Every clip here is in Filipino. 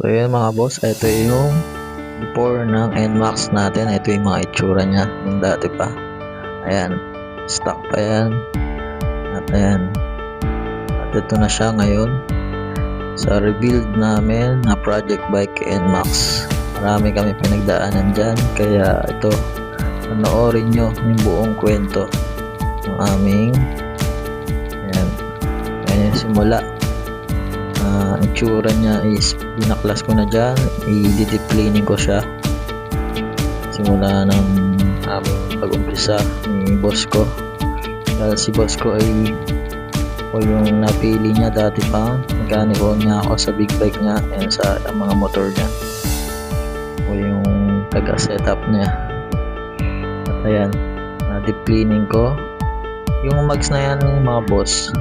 So yun mga boss, ito yung before ng NMAX natin. Ito yung mga itsura niya yung dati pa. Ayan, stock pa yan. At ayan, at ito na siya ngayon sa rebuild namin na project bike NMAX. Marami kami pinagdaanan dyan, kaya ito, panoorin nyo yung buong kwento ng aming ayan yung simula. Itsura niya is binaklas ko na dyan, i-deep cleaning ko siya simula ng aming pag-umpisa ni boss ko, dahil si boss ko ay yung napili niya dati pang mekaniko niya ako sa big bike niya and sa mga motor niya, o yung taga-setup niya. At ayan, deep cleaning ko yung mags na yan mga boss.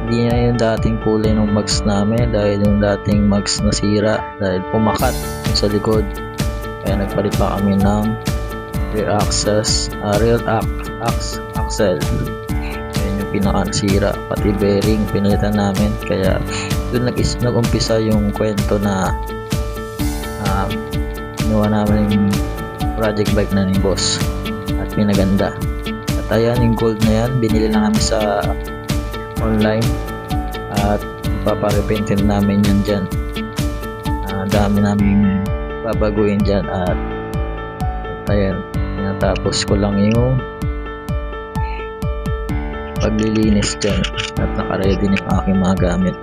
Hindi na yung dating kulay ng mags namin, dahil yung dating mags nasira dahil pumakat sa likod, kaya nagpalit pa kami ng rear axle. Yan yung pinaka-nasira, pati bearing pinalitan namin. Kaya doon nag-umpisa yung kwento na ginawa namin yung project bike na ni boss at pinaganda. At ayan, yung gold na yan binili na kami sa online at ipaparepaintin namin yan dyan. Dami namin babaguhin dyan. At ayan, natapos ko lang yung paglilinis dyan at nakaready na yung aking mga gamit.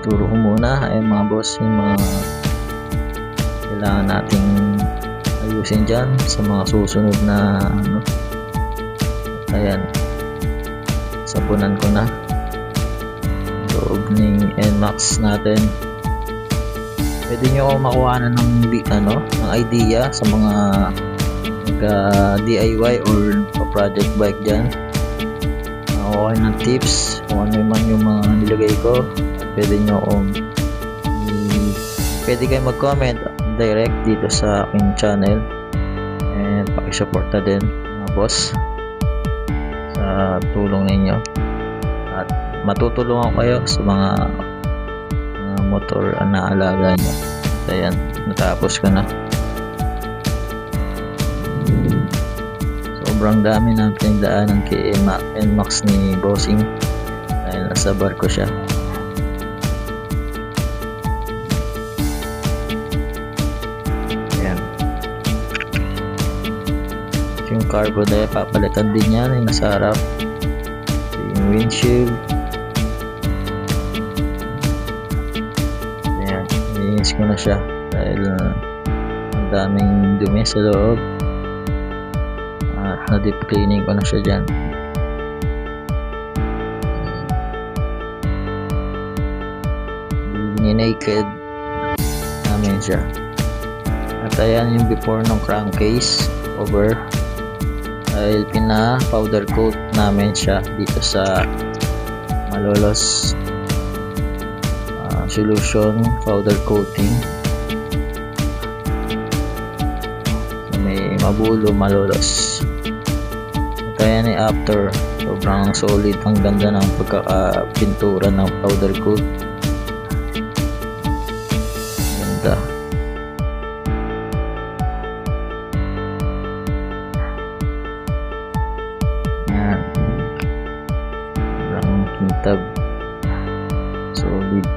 Turo ko muna ay mga boss yung mga kailangan nating ayusin dyan sa mga susunod na ayan, sabunan ko na loob ng NMAX natin. Pwede nyo makuha na ng idea sa mga DIY or project bike dyan. Okay ng tips kung ano man yung mga nilagay ko. Pwede kayo mag-comment direct dito sa aking channel, and pakisupport na din mga boss sa tulong ninyo, at matutulungan kayo sa mga motor na alaga nyo. Ayan, natapos ko na. Sobrang dami ng pinagdaanan kay NMAX ni bossing dahil nasa bar ko siya. Ayan, yung carbo dahil papalitan din yan yung nasa harap, yung windshield. Ayan, nilinis ko na siya dahil ang daming dumi sa loob, at na-deep cleaning ko na siya dyan. Ni-naked namin siya. At ayan yung before ng crankcase over, dahil pina-powder coat namin siya dito sa Malolos solution powder coating. So, may Mabulo Malolos. Kaya ni after, sobrang solid, ang ganda ng pagkakapintura ng powder coat. Ganda. Yan, sobrang kintab, solid.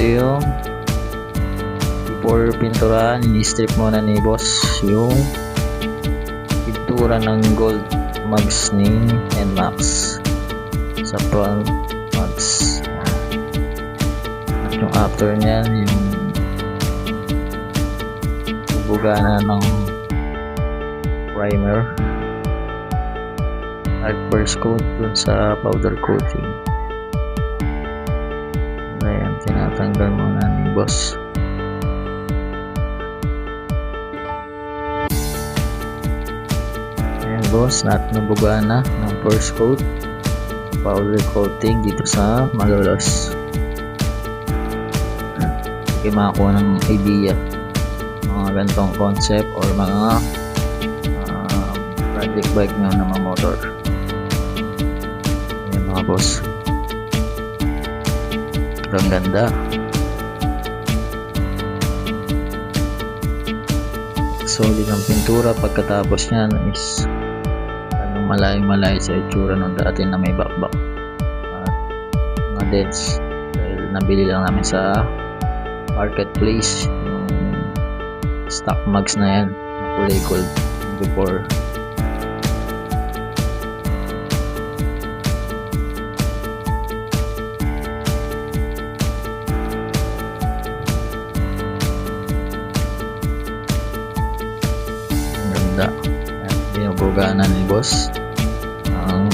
Yung before pinturahan, ini-strip muna ni boss yung pintura ng gold mags ni NMAX sa front mags. At yung after niyan, yung buga na ng primer at first coat dun sa powder coating. Ayan, tinatanggal muna ni boss. Ayan boss, nabuga na ng first coat powder coating dito sa Malolos. Makakuha ng idea mga ganitong concept or mga project bike nyo na mga motor. Ayan mga boss, ang ganda. Solid ang pintura. Pagkatapos nyan is malay sa itsura nung dati na may bakbak at mga dents, dahil nabili lang namin sa marketplace yung stock mags na yan na kulay gold before. Ganda. Binubugaan na ni boss ang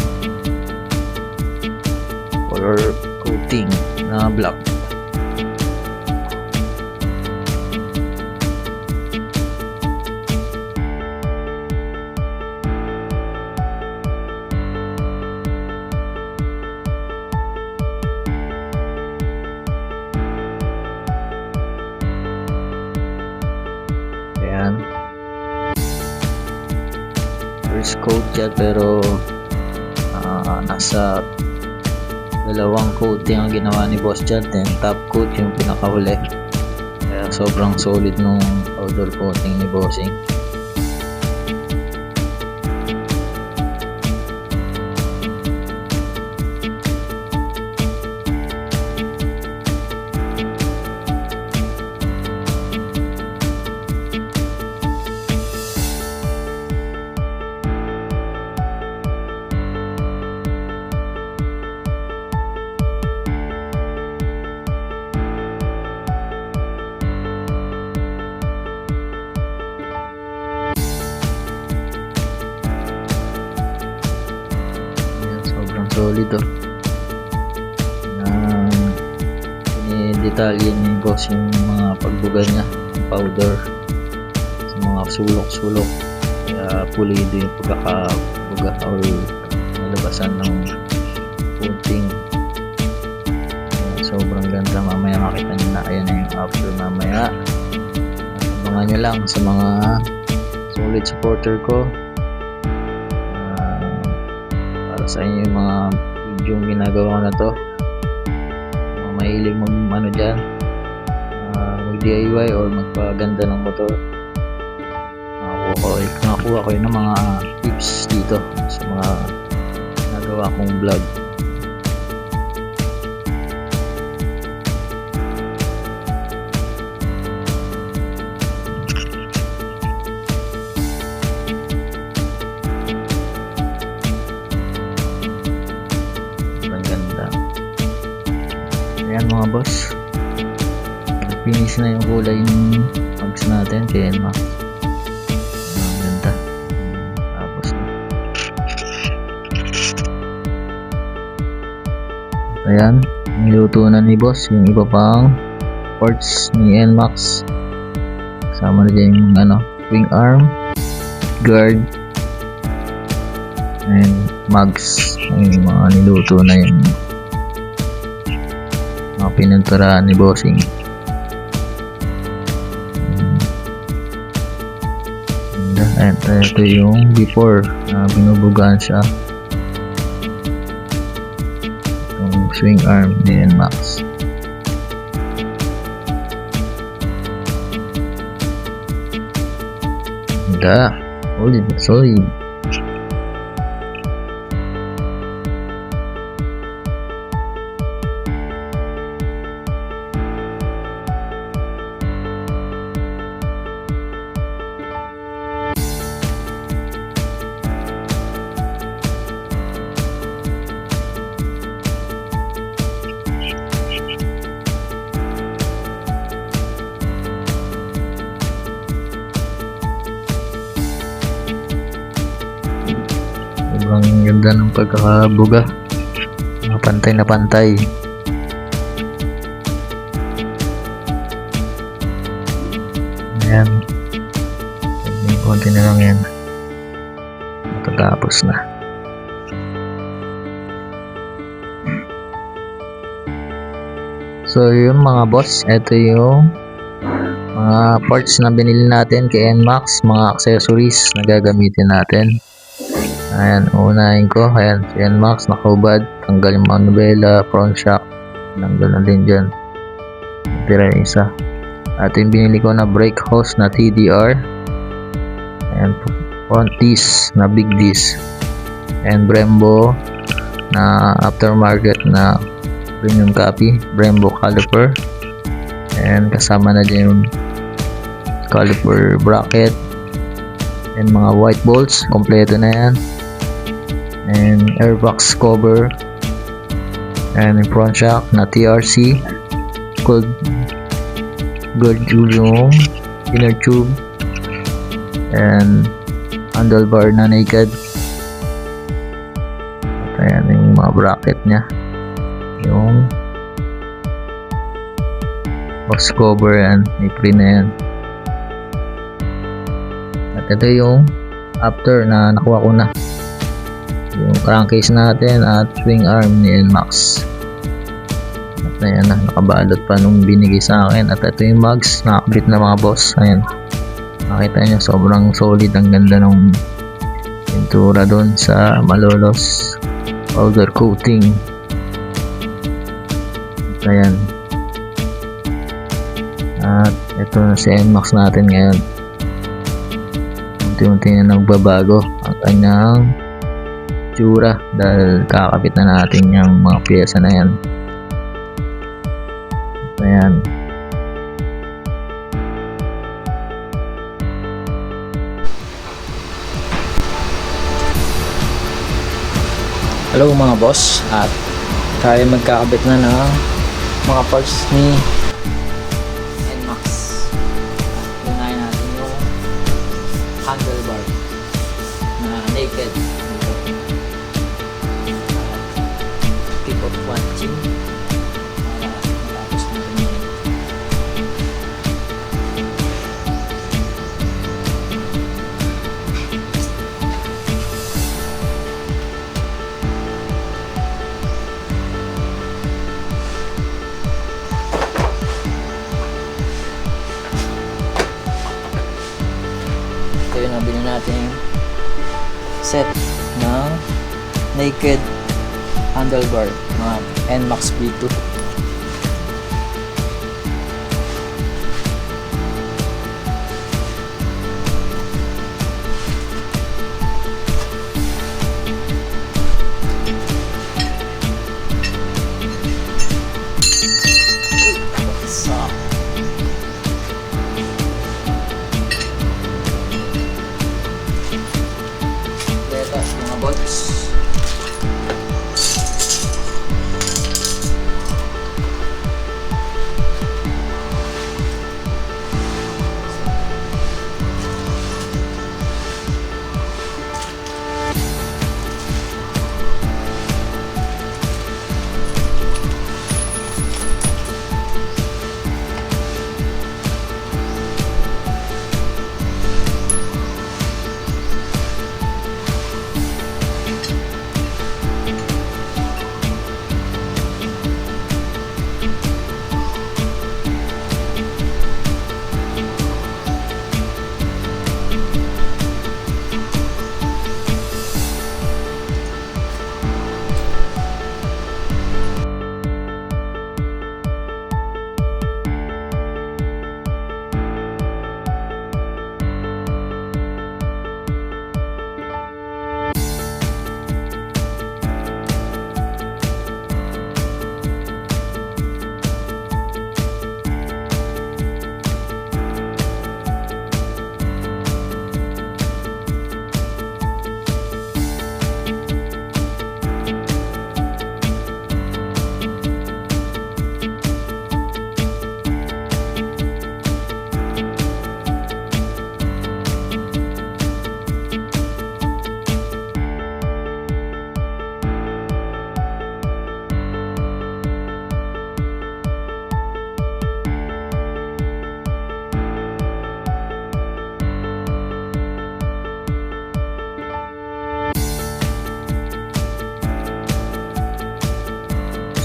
color coating na black. Ayan, first coat yan, pero nasa dalawang coating ang ginawa ni boss dyan, then top coat yung pinakahuli, kaya sobrang solid nung powder coating ni bossing. Solid oh. Detalye ni boss yung mga pagbuga niya ng powder sa mga sulok-sulok, kaya pulido yung pagkakabuga or nalabasan ng coating. Sobrang ganda. Mamaya makita nyo na, ayan na yung after mamaya. Abangan nyo lang sa mga solid supporter ko. Sa inyo yung mga video yung ginagawa ko na to, mga mahilig mag dyan, mag DIY or magpaganda ng motor, nakakuha ko yun ng mga tips dito sa mga ginagawa kong vlog. Ayan mga boss, finish na yung kulay ng mags natin, kaya ang ganda. Tapos na. Ayan, niluto na ni boss yung iba pang parts ni NMAX. Kasama na dyan yung wing arm, guard, and mags. Yung mga niluto na yung mga pinunturaan ni bossing. And ito yung before na binubugaan siya, yung swing arm ni NMAX. Ganda, solid. Sobrang ganda ng pagkakabuga, pantay na pantay. Ayan, konti na lang yan, matatapos na. So yun mga boss, ito yung mga parts na binili natin kay NMAX, mga accessories na gagamitin natin. Ayan, unahin ko. Ayan, si NMAX nakahubad. Tanggal yung manubela, front shock. Tanggal na din dyan. Tira yung isa. At yung binili ko na brake hose na TDR. Ayan, front disc na big disc. And Brembo na aftermarket na premium copy. Brembo caliper. And kasama na din yung caliper bracket and mga white bolts, kompleto na yan, and airbox cover, and yung front shock na TRC, gold tube yung inner tube, and handlebar na naked. At ayan yung mga bracket nya, yung box cover yan, apron na yan. At ito yung after na nakuha ko na, yung crankcase natin at swing arm ni NMAX. At ayan na, nakabalot pa nung binigay sa akin. At ito yung mugs, nakakabit na mga boss. Ayan, nakita nyo, sobrang solid. Ang ganda ng pintura doon sa Malolos powder coating. At ayan, at ito na si NMAX natin ngayon. Unti-unti na nagbabago ang kanyang tsura dahil kakabit na natin yung mga piyesa na yan. Ayan. Hello mga boss, at tayo magkakabit na ng mga parts ni NMAX. Unahin natin yung handlebar na naked. Tip of punching para matapos natin yun. Ito yung nabili natin set ng naked handlebar mga NMAX V2. Mga bolts.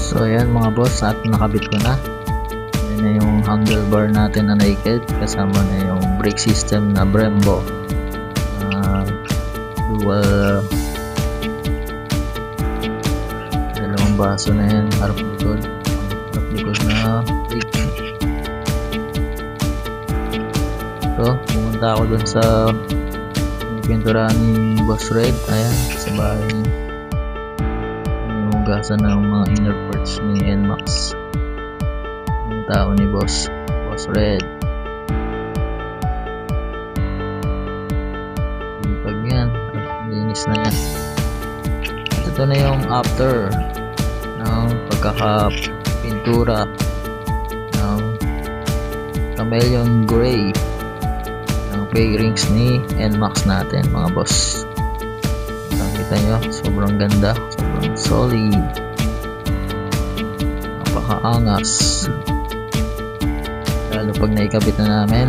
So ayan mga boss, at nakabit ko na. Yan na yung handlebar natin na naked, kasama na yung brake system na Brembo, dual dalawang baso na yan, harap likod na brake. So pumunta ako dun sa pintura ni Boss Red. Ayan, sa bahay niya, yung hugasan ng mga inner parts ni NMAX, yung tao ni Boss Red. Pag yan, linis na yan. At ito na yung after ng pagkakapintura ng Chameleon Gray ng fairings ni NMAX natin, mga boss. Nakita nyo, sobrang ganda, sobrang solid, napakaangas, lalo pag naikabit na namin.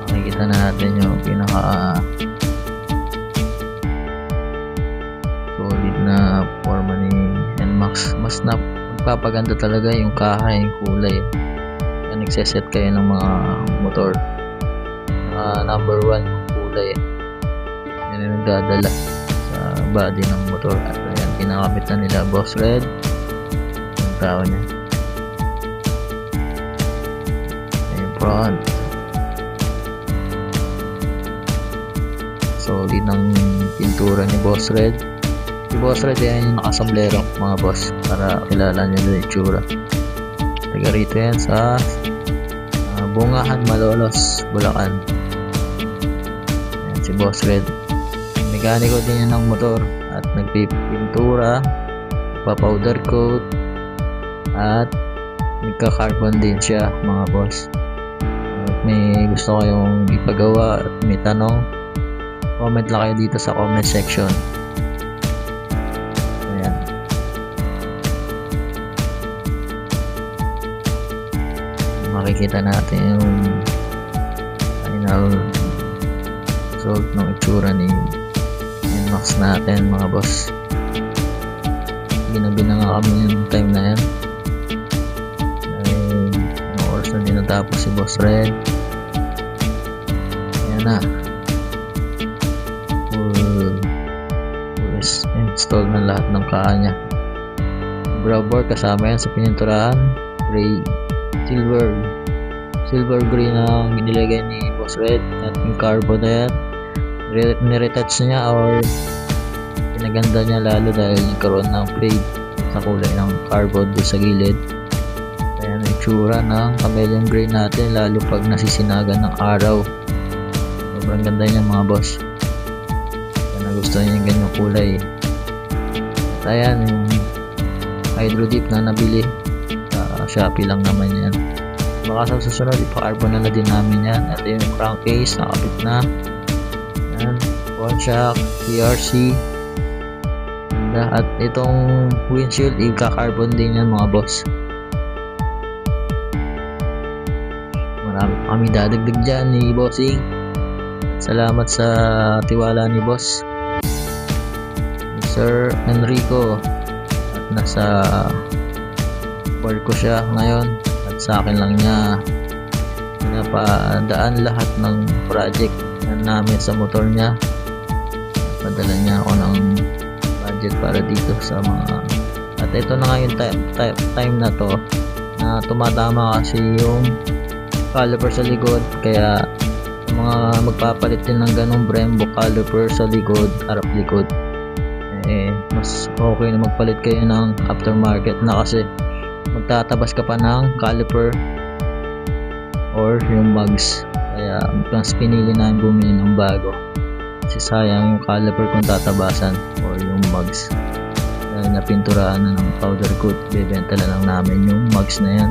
Makikita natin yung pinaka solid na forma ni NMAX. Mas magpapaganda talaga yung kaha, yung kulay. Kaya nagseset kayo ng mga motor, number 1 yung kulay, yan yung nagdadala sa body ng motor. At ayan, kinakabit na nila Boss Red yung tao niya. Yung front, solid ng pintura ni Boss Red. Si Boss Red yan yung nakasamblero, mga boss, para kilala niyo yung itsura. Taga rito yan sa Bungahan, Malolos, Bulacan. Yan si Boss Red, mekaniko din yan ng motor at nagpipintura, nagpa-powder coat, at nagka-carbon din siya, mga boss. At may gusto kayong ipagawa at may tanong, comment lang kayo dito sa comment section. Ayan, makikita natin yung final result ng itsura ni NMAX natin, mga boss. Ginabi na nga kami yung time na yan, dahil yung oras na din natapos si Boss Red. Ayan na, full install na lahat ng kaa nya. Browboard kasama yan sa pininturahan, gray, silver gray na nilagay ni Boss Red, at yung carbon na yan niretouch niya or pinaganda niya lalo dahil nagkaroon ng fade sa kulay ng carbon doon sa gilid. Ayan ang itsura ng Chameleon Gray natin, lalo pag nasisinagan ng araw. Sobrang ganda niya, mga boss. Kaya nagustuhan niya yung ganyang kulay. At ayan yung hydro dip na nabili sa Shopee lang naman yan. Baka sa susunod ipa-carbon na din namin yan. Ito yung crankcase, nakapit na. Ayan, one shock, PRC. At itong windshield, ika-carbon din yan, mga boss. Marami pa kami dadagdag dyan ni Bossing. Salamat sa tiwala ni Boss Sir Enrico. At nasa work ko siya ngayon, at sa akin lang niya pinapadaan lahat ng project namin sa motor niya. Padala niya ako ng budget para dito sa mga, at ito na nga yung time na to na tumatama kasi yung caliper sa likod. Kaya mga magpapalit din ng ganong Brembo caliper sa likod, harap likod, mas okay na magpalit kayo ng aftermarket na, kasi magtatabas ka pa ng caliper or yung mugs. Kaya mas pinili namin bumili ng bago, kasi sayang yung caliper kung tatabasan or yung mugs. Dahil napinturahan na ng powder coat, bibenta na lang namin yung mugs na yan.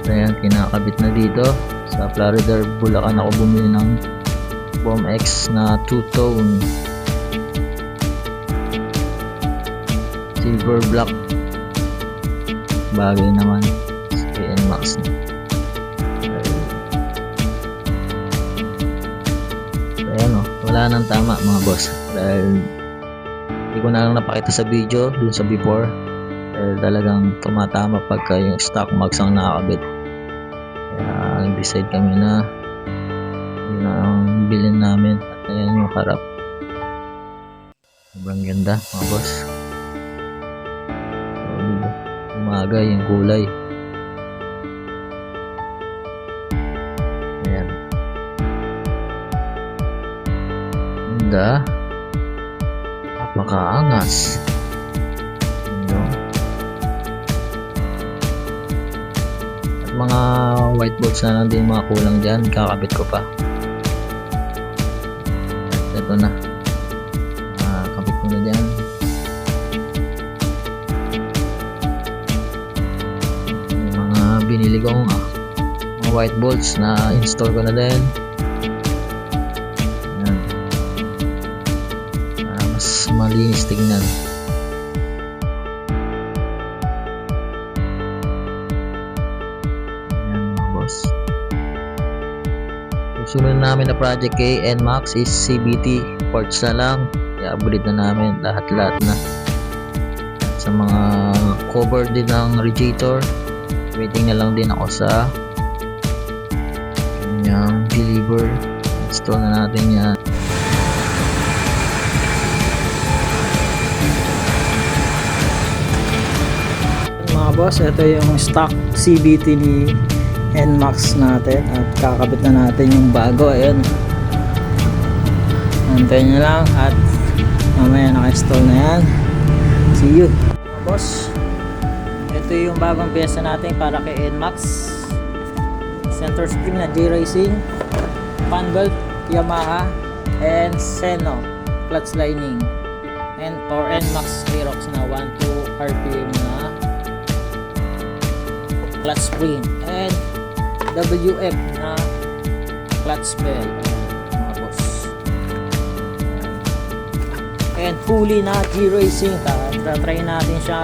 Ayan, kinakabit na dito sa Florida, Bulacan ako bumili ng Bomb X na 2-tone silver black. Bagay naman sa NMAX na. Ayan o, wala nang tama, mga boss, dahil hindi ko na lang napakita sa video dun sa before, dahil talagang tumatama pagka yung stock mags ang nakakabit. Kaya nag-decide kami na yun ang bilhin namin. At ayan yung harap, sobrang ganda mga boss. Umaga yung kulay. Ayan, ganda, napakaangas. At mga white bolts na lang din mga kulang dyan, kakabit ko pa. At ito na, kabit ko na dyan. Yung mga binili ko mga white bolts na install ko na din. Ayan, para mas malinis tignan. Susunod namin na project kay NMAX is CVT parts na lang. I-upgrade na namin lahat-lahat na. At sa mga cover din ng radiator, waiting na lang din ako sa kanyang deliver. Install na natin yan. Mga boss, ito yung stock CVT ni NMAX natin at kakabit na natin yung bago. Ayun, antayin nyo lang at mamaya naka-install na yan. See you mga boss. Ito yung bagong pyesa natin para kay NMAX. Center spring na J-Racing, fan belt Yamaha, and Seno clutch lining, and for NMAX Aerox na 1.2 RPM na clutch spring, and WF na clutch bell mga boss, and fully na J-Racing. Try natin siya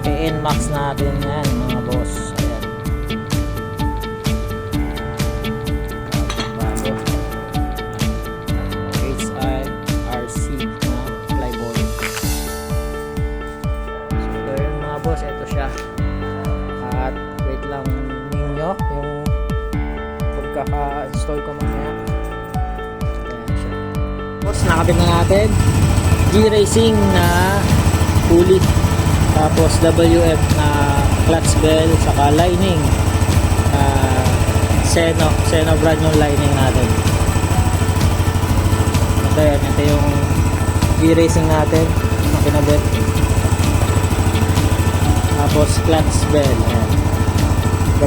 kay NMAX natin yan mga boss. Ayan, bago HI RC na flyball. So yun mga boss, ito siya. At wait lang ninyo yung pagkaka-install ko mamaya. Ayan siya. Boss, nakabit na natin J-Racing na fully, tapos WF na clutch bell, saka lining Seno brand yung lining natin. Ito yung J-Racing natin na kinabit, tapos clutch bell,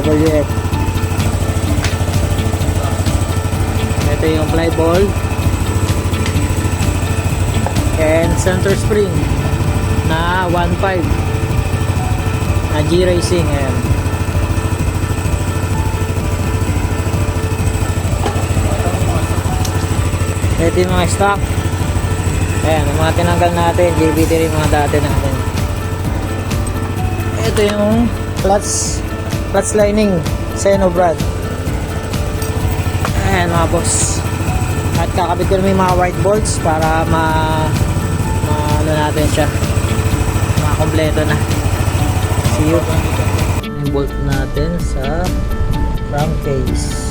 WF. Ito yung fly ball and center spring na 1.5 na J-Racing. Ayan, ito yung mga stock. Ayan, yung mga tinanggal natin, JBT rin mga dati natin. Ito yung clutch lining Seno brand. Ayan mga boss, at kakabit ko naman yung mga white bolts para ano natin siya, makakompleto na. See you. Yung bolt natin sa crankcase.